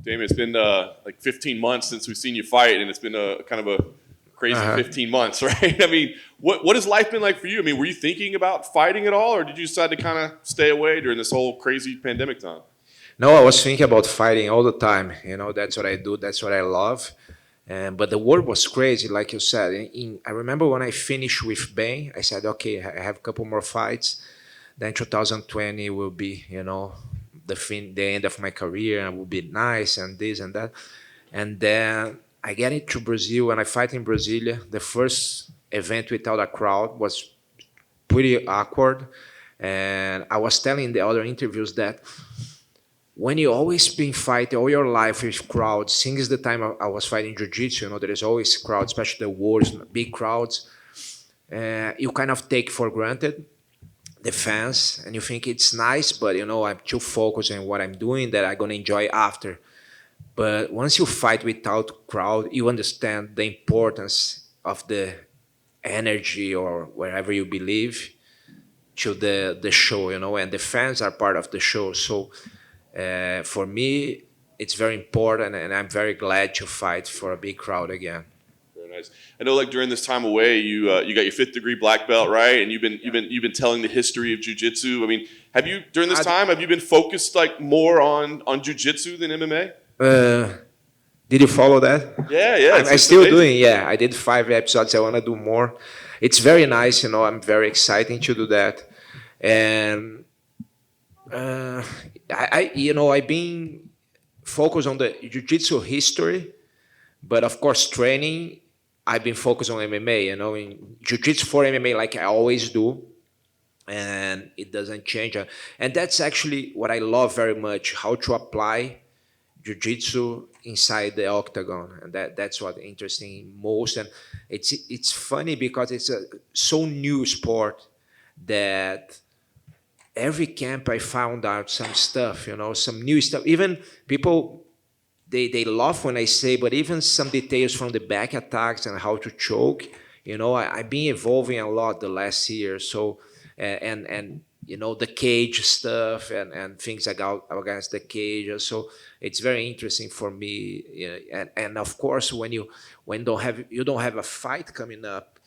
Damian, it's been like 15 months since we've seen you fight, and it's been a kind of a crazy 15 months, right? I mean, what has life been like for you? I mean, were you thinking about fighting at all, or did you decide to kind of stay away during this whole crazy pandemic time? No, I was thinking about fighting all the time. That's what I do. That's what I love. But the world was crazy, like you said. I remember when I finished with Bain, I said, okay, I have a couple more fights. Then 2020 will be, the end of my career, and will be nice and this and that. And then I get into Brazil and I fight in Brasilia. The first event without a crowd was pretty awkward. And I was telling the other interviews that when you always been fighting all your life with crowds, since the time I was fighting jiu-jitsu, there is always crowds, especially the wars, big crowds. You kind of take for granted the fans, and you think it's nice, but I'm too focused on what I'm doing that I'm gonna enjoy after. But once you fight without crowd, you understand the importance of the energy or wherever you believe to the show, and the fans are part of the show. So for me, it's very important, and I'm very glad to fight for a big crowd again. Very nice. I know, like during this time away, you got your fifth degree black belt, right? And you've been telling the history of jiu-jitsu. I mean, have you during this time have you been focused like more on jiu-jitsu than MMA? Did you follow that? Yeah. I'm still doing. Yeah, I did 5 episodes. I want to do more. It's very nice. I'm very excited to do that, and I've been focused on the jiu-jitsu history, but of course training. I've been focused on MMA. In jiu-jitsu for MMA, like I always do, and it doesn't change. And that's actually what I love very much: how to apply jiu-jitsu inside the octagon, and that's what interesting most. And it's funny because it's a so new sport that every camp I found out some stuff, some new stuff. Even people, they laugh when I say, but even some details from the back attacks and how to choke, I've been evolving a lot the last year. So, and the cage stuff and things like out against the cage. So it's very interesting for me. And of course, when you don't have a fight coming up,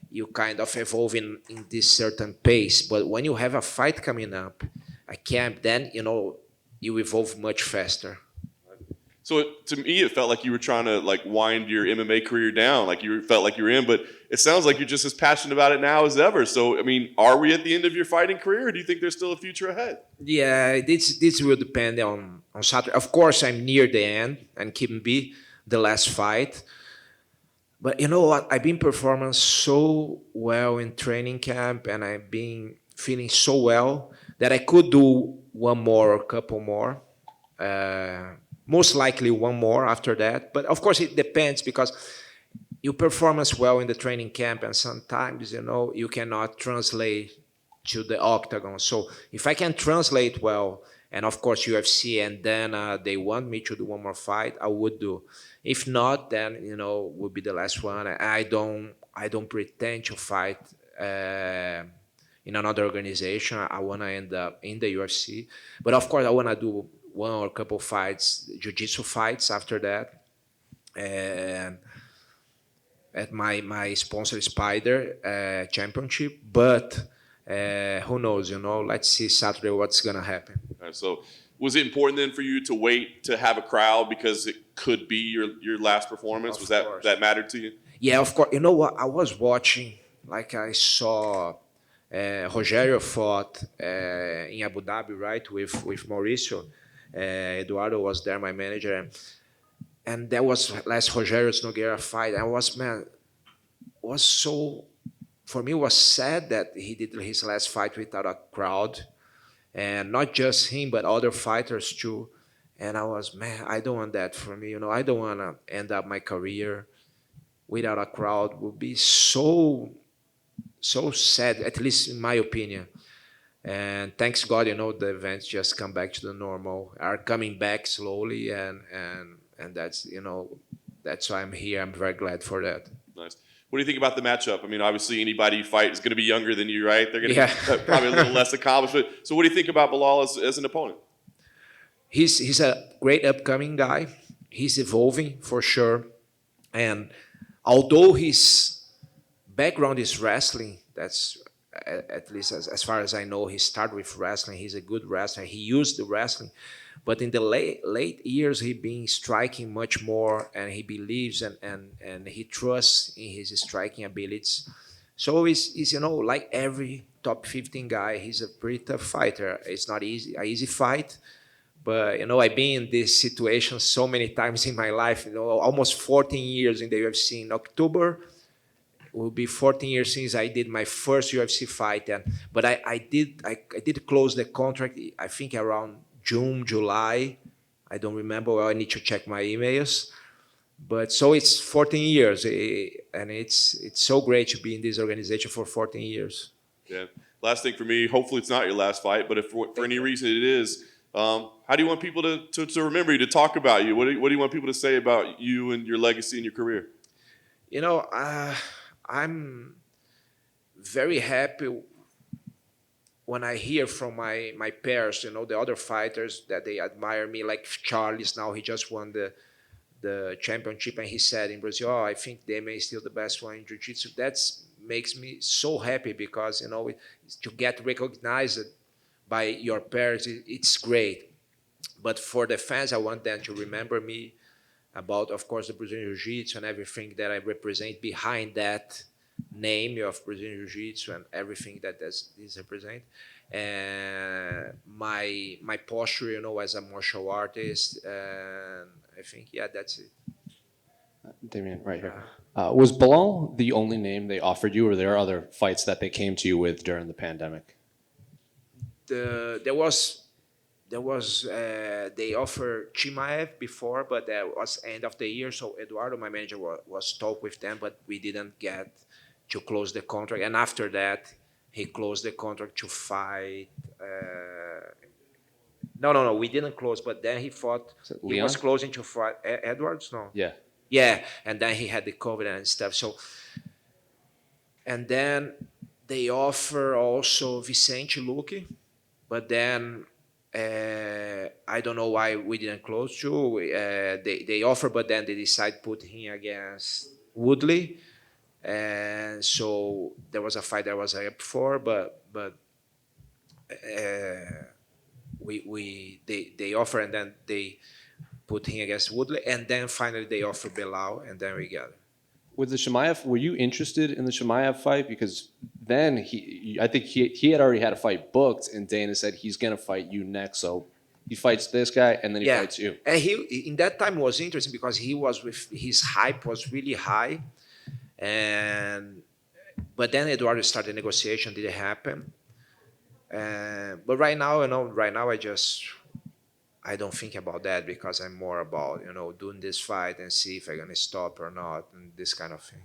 you kind of evolve in this certain pace. But when you have a fight coming up, a camp, then you evolve much faster. So to me, it felt like you were trying to like wind your MMA career down, like you felt like you were in. But it sounds like you're just as passionate about it now as ever. So I mean, are we at the end of your fighting career, or do you think there's still a future ahead? Yeah, this will depend on Saturday. Of course, I'm near the end and can be the last fight. But you know what? I've been performing so well in training camp, and I've been feeling so well that I could do one more or a couple more. Most likely one more after that. But of course, it depends because you perform as well in the training camp, and sometimes you cannot translate to the octagon. So if I can translate well, and of course UFC, and then they want me to do one more fight, I would do. If not, then would be the last one. I don't pretend to fight in another organization. I want to end up in the UFC, but of course I want to do one or a couple fights, jiu-jitsu fights after that, and at my sponsor Spider championship. But who knows? Let's see Saturday what's gonna happen. All right, so was it important then for you to wait to have a crowd because it could be your last performance? Was that mattered to you? Yeah, of course. You know what? I was watching, like I saw Rogério fought in Abu Dhabi, right, with Mauricio. Eduardo was there, my manager, and that was last Rogério's Nogueira fight. I was so, for me, it was sad that he did his last fight without a crowd, and not just him, but other fighters too. And I was, man, I don't want that for me. I don't want to end up my career without a crowd. Would be so sad, at least in my opinion. And thanks God, the events just come back to the normal, are coming back slowly, and that's why I'm here. I'm very glad for that. Nice. What do you think about the matchup? I mean, obviously anybody you fight is going to be younger than you, right? They're going to be probably a little less accomplished. So what do you think about Belal as an opponent? he's a great upcoming guy. He's evolving for sure. And although his background is wrestling, that's at least as far as I know, he started with wrestling. He's a good wrestler. He used the wrestling, but in the late years, he been striking much more, and he believes and he trusts in his striking abilities. So he's like every top 15 guy, he's a pretty tough fighter. It's not easy, a easy fight, but I've been in this situation so many times in my life. Almost 14 years in the UFC. In October, it will be 14 years since I did my first UFC fight. But I did close the contract. I think around June, July. I don't remember. Well, I need to check my emails. But so it's 14 years, and it's so great to be in this organization for 14 years. Yeah. Last thing for me, hopefully it's not your last fight, but if for any reason it is, how do you want people to remember you, to talk about you? What do you want people to say about you and your legacy and your career? I'm very happy when I hear from my peers, the other fighters, that they admire me, like Charles now. He just won the championship, and he said in Brazil, "Oh, I think Demian is still the best one in jiu-jitsu." That makes me so happy because, to get recognized by your peers, it's great. But for the fans, I want them to remember me about, of course, the Brazilian Jiu-Jitsu and everything that I represent behind that name of Brazilian Jiu-Jitsu and everything that this represent. And my posture, as a martial artist, and I think, yeah, that's it. Damian, right here. Was Belal the only name they offered you, or there are other fights that they came to you with during the pandemic? There was they offered Chimaev before, but that was end of the year. So Eduardo, my manager, was talk with them, but we didn't get to close the contract. And after that, he closed the contract to fight. No, we didn't close. But then he fought. He was closing to fight Edwards. No. Yeah. Yeah, and then he had the COVID and stuff. So, and then they offer also Vicente Luque, but then. I don't know why we didn't close to. They offer, but then they decide put him against Woodley, and so there was a fight that was up for, but they offer, and then they put him against Woodley, and then finally they offer Belal, and then we got it. With the Chimaev, were you interested in the Chimaev fight? Because then I think he had already had a fight booked, and Dana said he's going to fight you next. So he fights this guy, and then he fights you. And he in that time was interesting because he was with his hype was really high, but then Eduardo started negotiation, didn't happen. But right now, I don't think about that because I'm more about, doing this fight and see if I'm going to stop or not and this kind of thing.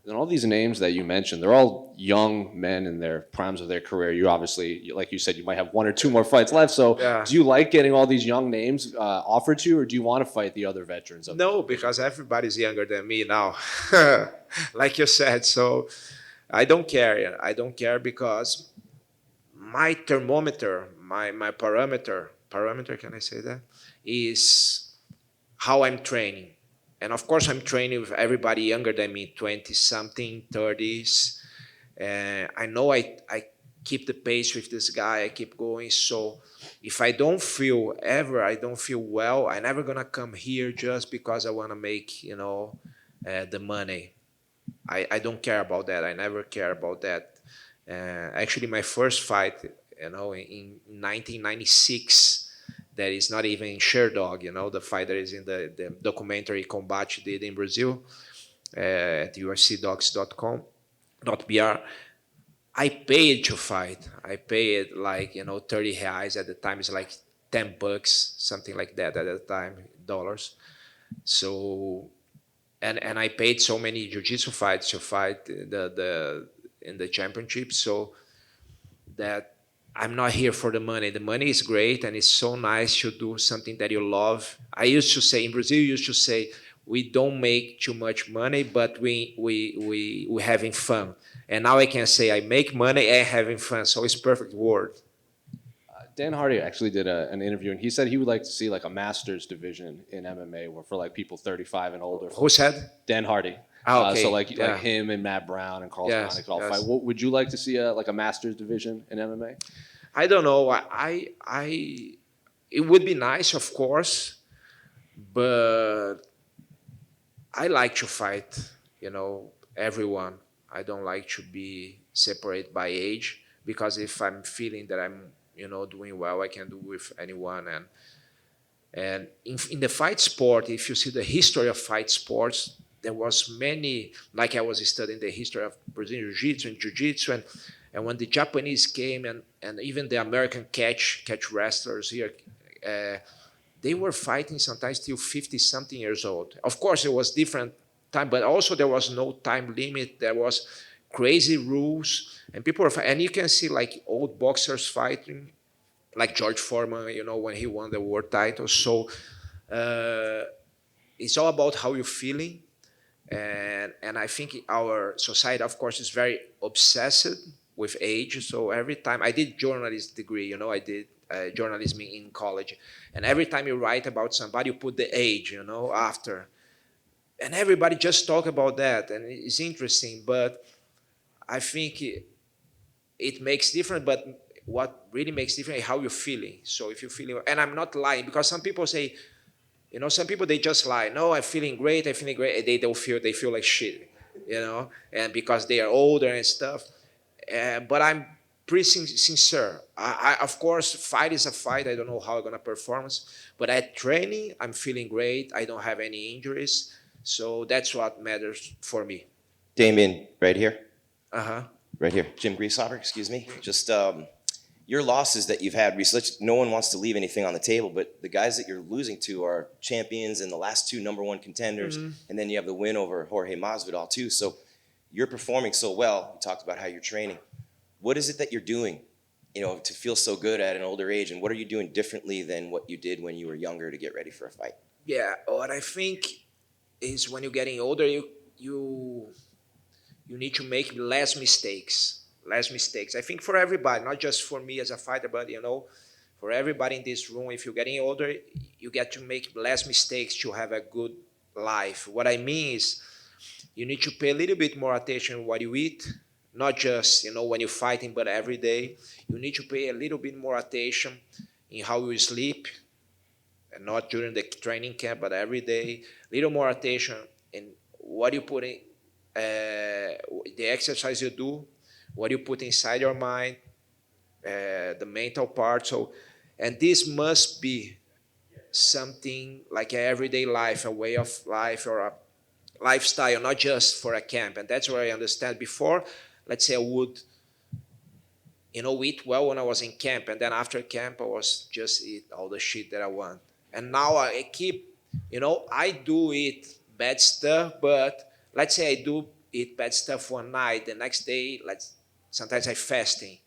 And all these names that you mentioned, they're all young men in their primes of their career. You obviously, like you said, you might have one or two more fights left. So do you like getting all these young names offered to you, or do you want to fight the other veterans? No, because everybody's younger than me now, like you said. So I don't care. I don't care because my thermometer, my parameter, can I say that, is how I'm training. And of course, I'm training with everybody younger than me, 20-something, 30s. I know I keep the pace with this guy. I keep going. So if I don't feel well, I'm never going to come here just because I want to make, the money. I don't care about that. I never care about that. Actually, my first fight, in 1996, that is not even in Sherdog, the fight that is in the documentary Combate did in Brazil at ufcdocs.com.br. I paid to fight. I paid 30 reais at the time. It's like $10, something like that at the time, dollars. So, and I paid so many jiu-jitsu fights to fight in the championship. So that I'm not here for the money. The money is great, and it's so nice to do something that you love. I used to say, in Brazil, we don't make too much money, but we having fun. And now I can say I make money and having fun, so it's perfect word. Dan Hardy actually did an interview, and he said he would like to see like a masters division in MMA, where for like people 35 and older. Who said? Dan Hardy. Okay. So like yeah. him and Matt Brown and Carlos Yes, Condit could all yes. fight. What, would you like to see like a masters division in MMA? I don't know. It would be nice, of course, but I like to fight, everyone. I don't like to be separated by age, because if I'm feeling that I'm, doing well, I can do with anyone. And in the fight sport, if you see the history of fight sports, there was many, like I was studying the history of Brazilian Jiu-Jitsu and Jiu-Jitsu, and when the Japanese came and even the American catch wrestlers here, they were fighting sometimes till 50-something years old. Of course, it was different time, but also there was no time limit. There was crazy rules, and people were fighting. And you can see like old boxers fighting, like George Foreman, when he won the world title. So it's all about how you're feeling. And I think our society, of course, is very obsessed with age. So every time I did journalism degree, I did journalism in college, and every time you write about somebody, you put the age, after, and everybody just talk about that, and it's interesting. But I think it makes different. But what really makes different is how you're feeling. So if you're feeling, and I'm not lying, because some people say, some people, they just lie. No, I'm feeling great. And they don't feel, they feel like shit, and because they are older and stuff. But I'm pretty sincere. Of course, fight is a fight. I don't know how I'm gonna perform, but at training, I'm feeling great. I don't have any injuries, so that's what matters for me. Damian, right here. Uh-huh. Right here. Jim Greashopper, excuse me. Just your losses that you've had recently, no one wants to leave anything on the table, but the guys that you're losing to are champions and the last two #1 contenders, and then you have the win over Jorge Masvidal too. So you're performing so well. You talked about how you're training. What is it that you're doing, to feel so good at an older age, and what are you doing differently than what you did when you were younger to get ready for a fight? Yeah, what I think is when you're getting older, you need to make less mistakes. Less mistakes. I think for everybody, not just for me as a fighter, but for everybody in this room, if you're getting older, you get to make less mistakes to have a good life. What I mean is, you need to pay a little bit more attention to what you eat, not just when you're fighting, but every day. You need to pay a little bit more attention in how you sleep, and not during the training camp, but every day. Little more attention in what you put in, the exercise you do, what you put inside your mind, the mental part. So, and this must be something like an everyday life, a way of life, or a lifestyle, not just for a camp. And that's where I understand. Before, let's say I would, eat well when I was in camp, and then after camp, I was just eat all the shit that I want. And now I keep, I do eat bad stuff, but let's say I do eat bad stuff one night, the next day, sometimes I fasting,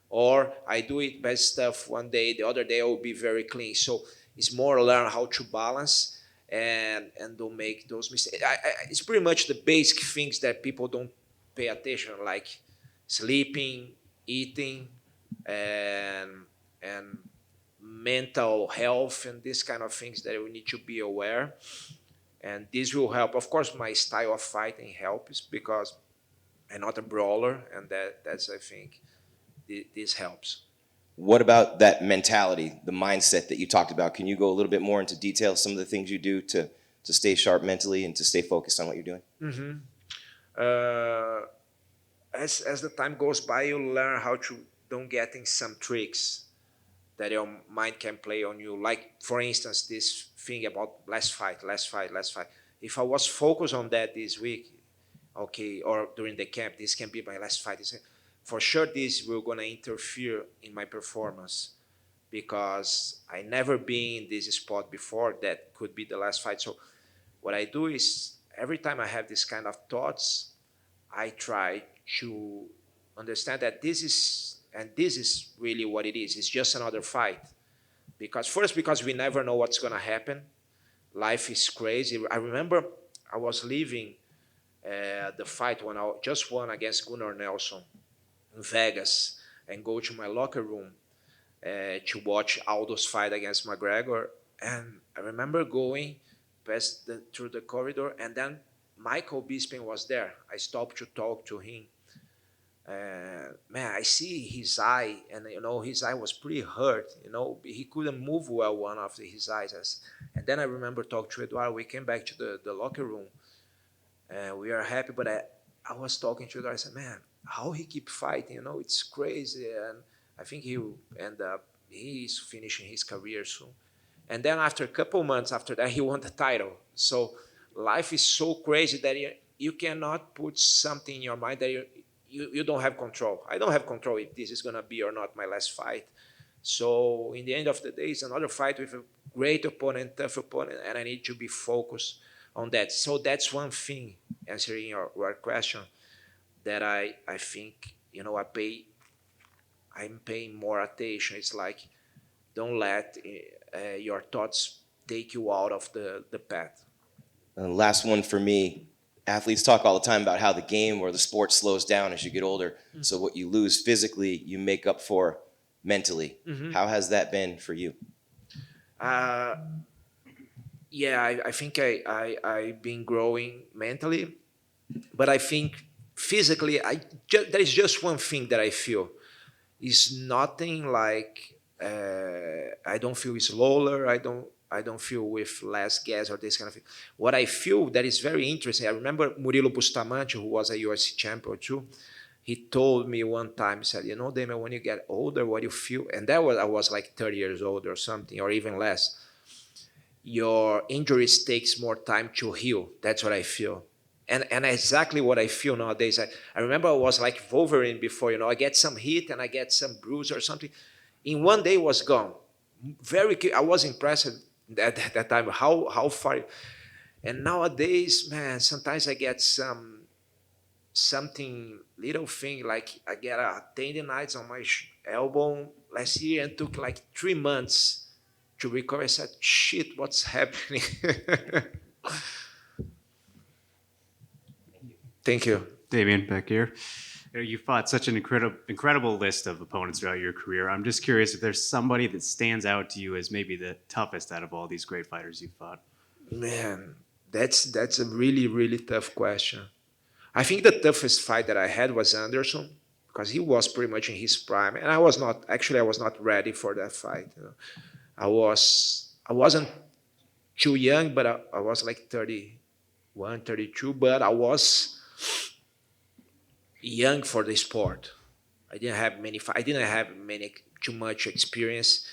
or I do eat bad stuff one day, the other day I will be very clean. So it's more learn how to balance and don't make those mistakes. It's pretty much the basic things that people don't pay attention, like sleeping, eating, and mental health, and these kind of things that we need to be aware. And this will help. Of course, my style of fighting helps because I'm not a brawler, and that's I think this helps. What about that mentality, the mindset that you talked about? Can you go a little bit more into detail, some of the things you do to stay sharp mentally and to stay focused on what you're doing? Mm-hmm. As the time goes by, you learn how to don't get in some tricks that your mind can play on you. Like, for instance, this thing about less fight. If I was focused on that this week, okay, or during the camp, this can be my last fight. For sure, this will gonna interfere in my performance because I never been in this spot before. That could be the last fight. So what I do is every time I have this kind of thoughts, I try to understand that this is really what it is. It's just another fight. Because we never know what's gonna happen. Life is crazy. I remember I was leaving the fight when I just won against Gunnar Nelson in Vegas, and go to my locker room, to watch Aldo's fight against McGregor. And I remember going through the corridor, and then Michael Bisping was there. I stopped to talk to him. Man, I see his eye, and his eye was pretty hurt. He couldn't move well, one of his eyes. And then I remember talking to Eduardo. We came back to the locker room, and we are happy. But I was talking to Eduardo. I said, man, how he keep fighting? It's crazy. And I think he's finishing his career soon. And then after a couple months after that, he won the title. So life is so crazy that you cannot put something in your mind that you don't have control. I don't have control if this is going to be or not my last fight. So in the end of the day, it's another fight with a great opponent, tough opponent, and I need to be focused on that. So that's one thing, answering your question, that I think, I'm paying more attention. It's like, don't let your thoughts take you out of the path. And last one for me. Athletes talk all the time about how the game or the sport slows down as you get older. Mm-hmm. So what you lose physically, you make up for mentally. Mm-hmm. How has that been for you? Yeah, I think I've been growing mentally, but I think physically, there is just one thing that I feel. It's nothing like I don't feel slower. I don't feel with less gas or this kind of thing. What I feel that is very interesting, I remember Murilo Bustamante, who was a UFC champion too, he told me one time, he said, Demian, when you get older, what you feel, and I was like 30 years old or something, or even less, your injuries takes more time to heal. That's what I feel. And exactly what I feel nowadays. I remember I was like Wolverine before, I get some hit and I get some bruise or something. In one day, it was gone. I was impressed at that time how far. And nowadays, man, sometimes I get something little thing, like I get a tendonitis on my elbow last year and took like 3 months to recover. I said, shit, what's happening? Thank you. Damian, back here. You fought such an incredible list of opponents throughout your career. I'm just curious if there's somebody that stands out to you as maybe the toughest out of all these great fighters you've fought. Man, that's a really, really tough question. I think the toughest fight that I had was Anderson, because he was pretty much in his prime, and I was not ready for that fight. I wasn't too young, but I was like 31, 32, but I was young for the sport. I didn't have too much experience,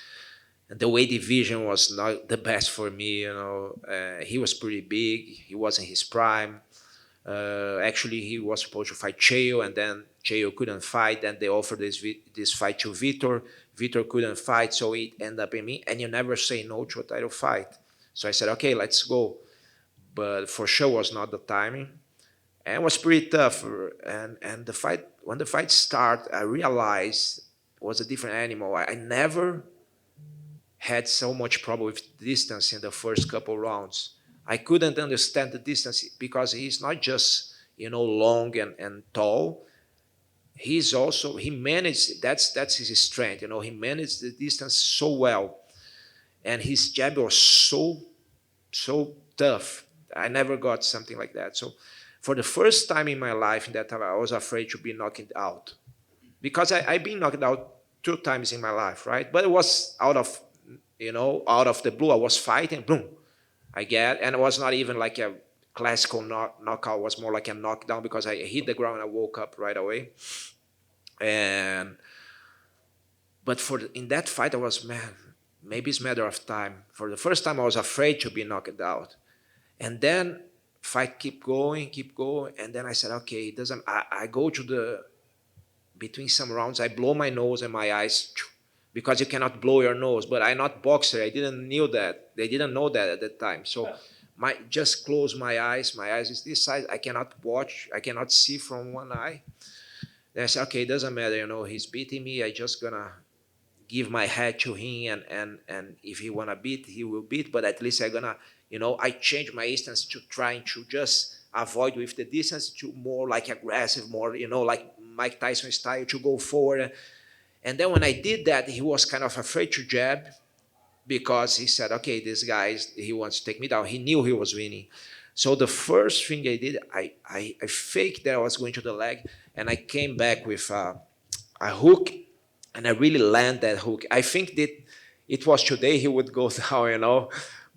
and the weight division was not the best for me. He was pretty big. He was in his prime. Actually, he was supposed to fight Chael, and then Chael couldn't fight. Then they offered this fight to Vitor. Vitor couldn't fight, so it ended up in me. And you never say no to a title fight. So I said, okay, let's go. But for sure was not the timing. And it was pretty tough. And the fight, when the fight started, I realized it was a different animal. I never had so much problem with distance in the first couple rounds. I couldn't understand the distance because he's not just, long and tall. He managed, that's his strength. He managed the distance so well. And his jab was so tough. I never got something like that. So for the first time in my life, in that time, I was afraid to be knocked out. Because I've been knocked out 2 times in my life, right? But it was out of the blue. I was fighting, boom. And it was not even like a classical knockout. It was more like a knockdown because I hit the ground and I woke up right away. But in that fight, I was, man, maybe it's a matter of time. For the first time, I was afraid to be knocked out. And then fight keep going. And then I said, okay, it doesn't, I go to between some rounds, I blow my nose and my eyes, because you cannot blow your nose. But I'm not boxer. I didn't know that. They didn't know that at that time. So just close my eyes. My eyes is this side. I cannot watch. I cannot see from one eye. Then I said, okay, it doesn't matter. He's beating me. I just gonna give my head to him, and if he wanna beat, he will beat. But at least I'm gonna, I change my stance to trying to just avoid with the distance to more like aggressive, more, like Mike Tyson style, to go forward. And then when I did that, he was kind of afraid to jab because he said, okay, this guy, he wants to take me down. He knew he was winning. So the first thing I did, I faked that I was going to the leg, and I came back with a hook, and I really landed that hook. I think that it was today he would go down,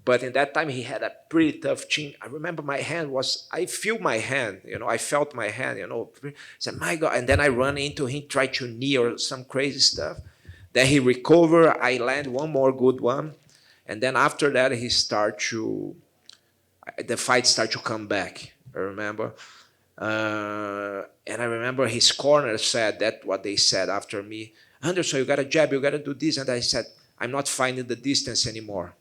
But in that time, he had a pretty tough chin. I remember my hand I feel my hand, I felt my hand, I said, my God. And then I run into him, try to knee or some crazy stuff. Then he recovered. I land one more good one. And then after that, the fight started to come back, I remember. And I remember his corner said that what they said after me, Anderson, you got to jab, you got to do this. And I said, I'm not finding the distance anymore.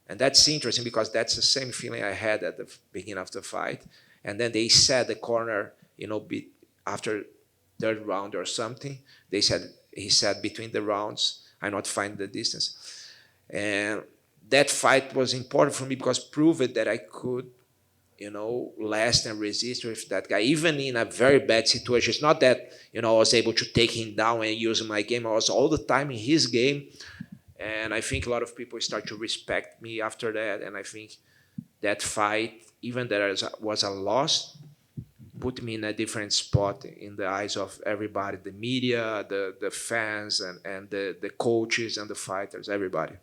And that's interesting because that's the same feeling I had at the beginning of the fight. And then they said the corner, after third round or something, he said between the rounds, I'm not finding the distance. And that fight was important for me because it proved that I could, last and resist with that guy, even in a very bad situation. It's not that, I was able to take him down and use my game. I was all the time in his game. And I think a lot of people start to respect me after that. And I think that fight, even though it was a loss, put me in a different spot in the eyes of everybody, the media, the fans, and the coaches and the fighters, everybody.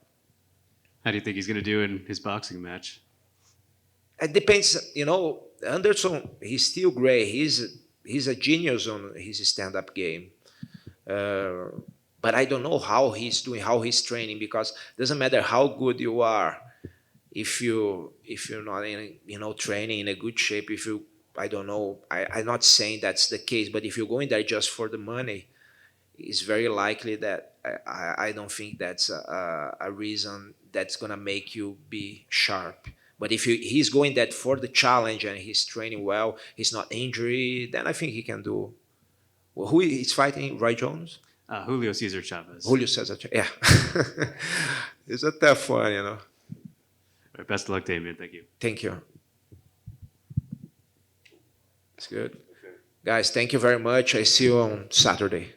How do you think he's going to do in his boxing match? It depends, Anderson, he's still great. He's a genius on his stand-up game. But I don't know how he's doing, how he's training, because it doesn't matter how good you are, if you're not in, training in a good shape. I don't know. I'm not saying that's the case, but if you're going there just for the money, it's very likely that I don't think that's a reason that's gonna make you be sharp. But if he's going that for the challenge and he's training well, he's not injured, then I think he can do. Well, who is fighting? Roy Jones? Julio Cesar Chavez. Julio Cesar, yeah. It's a tough one, All right, best of luck, Damian. Thank you. Thank you. It's good. Guys, thank you very much. I see you on Saturday.